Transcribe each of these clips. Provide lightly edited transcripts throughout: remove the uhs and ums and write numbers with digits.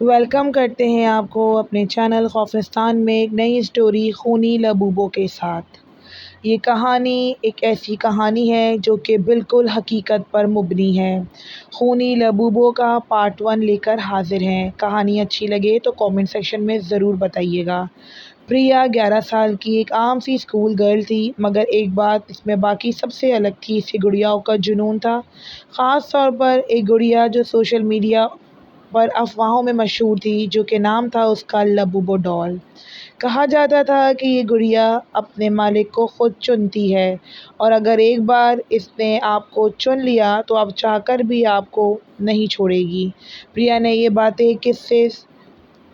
Welcome کرتے ہیں آپ کو اپنے چینل خوفستان میں ایک نئی اسٹوری خونی لبوبوں کے ساتھ۔ یہ کہانی ایک ایسی کہانی ہے جو کہ بالکل حقیقت پر مبنی ہے۔ خونی لبوبوں کا پارٹ 1 لے کر حاضر ہیں۔ کہانی اچھی لگے تو کامنٹ سیکشن میں ضرور بتائیے گا۔ پریا 11 سال کی ایک عام سی اسکول گرل تھی، مگر ایک بات اس میں باقی سب سے الگ تھی، اسے گڑیاؤں کا جنون تھا۔ خاص طور پر ایک گڑیا جو سوشل میڈیا پر افواہوں میں مشہور تھی، جو کہ نام تھا اس کا لبوبو ڈال۔ کہا جاتا تھا کہ یہ گڑیا اپنے مالک کو خود چنتی ہے، اور اگر ایک بار اس نے آپ کو چن لیا تو اب چاہ کر بھی آپ کو نہیں چھوڑے گی۔ پریا نے یہ باتیں قصے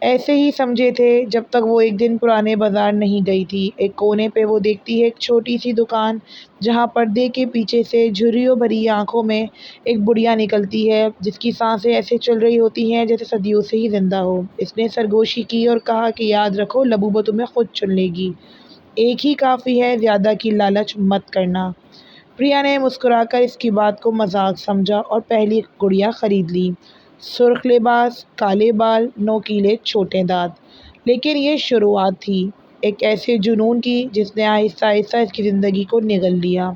ایسے ہی سمجھے تھے جب تک وہ ایک دن پرانے بازار نہیں گئی تھی۔ ایک کونے پہ وہ دیکھتی ہے ایک چھوٹی سی دکان، جہاں پردے کے پیچھے سے جھریوں بھری آنکھوں میں ایک بڑھیا نکلتی ہے، جس کی سانسیں ایسے چل رہی ہوتی ہیں جیسے صدیوں سے ہی زندہ ہو۔ اس نے سرگوشی کی اور کہا کہ یاد رکھو، لبوبو تمہیں خود چن لے گی، ایک ہی کافی ہے، زیادہ کی لالچ مت کرنا۔ پریا نے مسکرا کر اس کی بات کو مذاق سمجھا اور پہلی گڑیا خرید لی۔ سرخ لباس، کالے بال، نوکیلے چھوٹے دانت۔ لیکن یہ شروعات تھی ایک ایسے جنون کی جس نے آہستہ آہستہ اس کی زندگی کو نگل لیا۔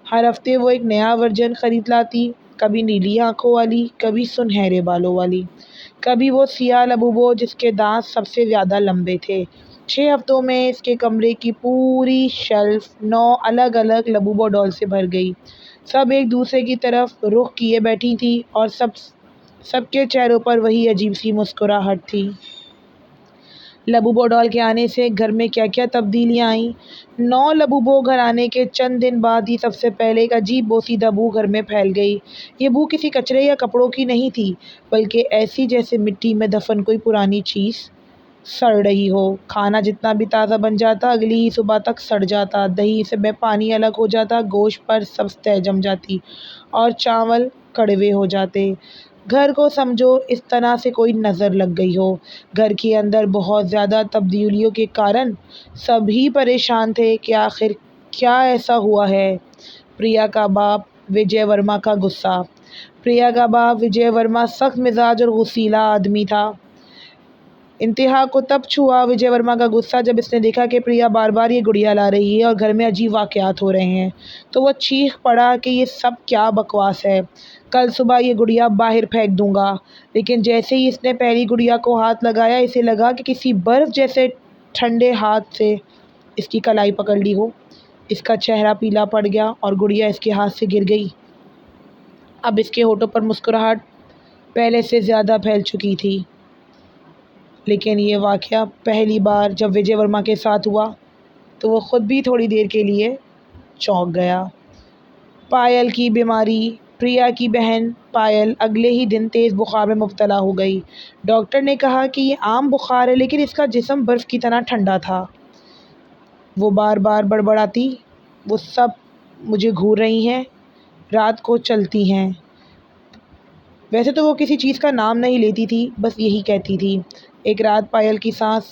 ہر ہفتے وہ ایک نیا ورژن خرید لاتی، کبھی نیلی آنکھوں والی، کبھی سنہرے بالوں والی، کبھی وہ سیاہ لبوبو جس کے دانت سب سے زیادہ لمبے تھے۔ 6 ہفتوں میں اس کے کمرے کی پوری شیلف 9 الگ الگ لبوبو ڈال سے بھر گئی۔ سب ایک دوسرے کی طرف رخ کیے بیٹھی تھی اور سب کے چہروں پر وہی عجیب سی مسکراہٹ تھی۔ لبوبو ڈال کے آنے سے گھر میں کیا کیا تبدیلیاں آئیں۔ 9 لبوبو گھر آنے کے چند دن بعد ہی سب سے پہلے ایک عجیب بوسیدہ بو گھر میں پھیل گئی۔ یہ بو کسی کچرے یا کپڑوں کی نہیں تھی، بلکہ ایسی جیسے مٹی میں دفن کوئی پرانی چیز سڑ رہی ہو۔ کھانا جتنا بھی تازہ بن جاتا، اگلی ہی صبح تک سڑ جاتا۔ دہی میں پانی الگ ہو جاتا، گوشت پر سبز تہہ جم جاتی اور چاول کڑوے ہو جاتے۔ گھر کو سمجھو اس طرح سے کوئی نظر لگ گئی ہو۔ گھر کے اندر بہت زیادہ تبدیلیوں کے کارن سبھی پریشان تھے کہ آخر کیا ایسا ہوا ہے۔ پریا کا باپ وجے ورما کا غصہ۔ پریا کا باپ وجے ورما سخت مزاج اور غصیلا آدمی تھا۔ انتہا کو تب چھوا وجے ورما کا غصہ جب اس نے دیکھا کہ پریا بار بار یہ گڑیا لا رہی ہے اور گھر میں عجیب واقعات ہو رہے ہیں، تو وہ چیخ پڑا کہ یہ سب کیا بکواس ہے، کل صبح یہ گڑیا باہر پھینک دوں گا۔ لیکن جیسے ہی اس نے پہلی گڑیا کو ہاتھ لگایا، اسے لگا کہ کسی برف جیسے ٹھنڈے ہاتھ سے اس کی کلائی پکڑ لی ہو۔ اس کا چہرہ پیلا پڑ گیا اور گڑیا اس کے ہاتھ سے گر گئی۔ اب اس کے ہونٹوں پر مسکراہٹ پہلے سے زیادہ پھیل چکی تھی۔ لیکن یہ واقعہ پہلی بار جب وجے ورما کے ساتھ ہوا تو وہ خود بھی تھوڑی دیر کے لیے چونک گیا۔ پائل کی بیماری۔ پریا کی بہن پائل اگلے ہی دن تیز بخار میں مبتلا ہو گئی۔ ڈاکٹر نے کہا کہ یہ عام بخار ہے، لیکن اس کا جسم برف کی طرح ٹھنڈا تھا۔ وہ بار بار بڑبڑاتی، وہ سب مجھے گھور رہی ہیں، رات کو چلتی ہیں۔ ویسے تو وہ کسی چیز کا نام نہیں لیتی تھی، بس یہی کہتی تھی۔ ایک رات پائل کی سانس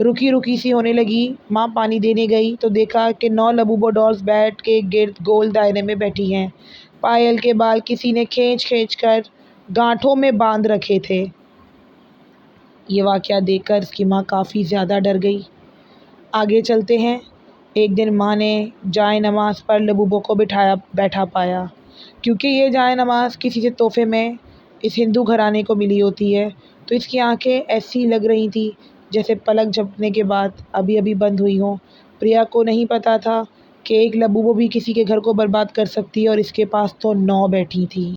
رکی رکی سی ہونے لگی۔ ماں پانی دینے گئی تو دیکھا کہ 9 لبوبو ڈالز بیڈ کے گرد گول دائرے میں بیٹھی ہیں۔ پائل کے بال کسی نے کھینچ کھینچ کر گانٹھوں میں باندھ رکھے تھے۔ یہ واقعہ دیکھ کر اس کی ماں کافی زیادہ ڈر گئی۔ آگے چلتے ہیں۔ ایک دن ماں نے جائے نماز پر لبوبو کو بیٹھا پایا۔ کیونکہ یہ جائے نماز کسی سے تحفے میں اس ہندو گھرانے کو ملی ہوتی ہے، تو اس کی آنکھیں ایسی لگ رہی تھیں جیسے پلک جھپکنے کے بعد ابھی ابھی بند ہوئی ہوں۔ پریا کو نہیں پتا تھا کہ ایک لبوبو بھی کسی کے گھر کو برباد کر سکتی ہے، اور اس کے پاس تو 9 بیٹھی تھیں۔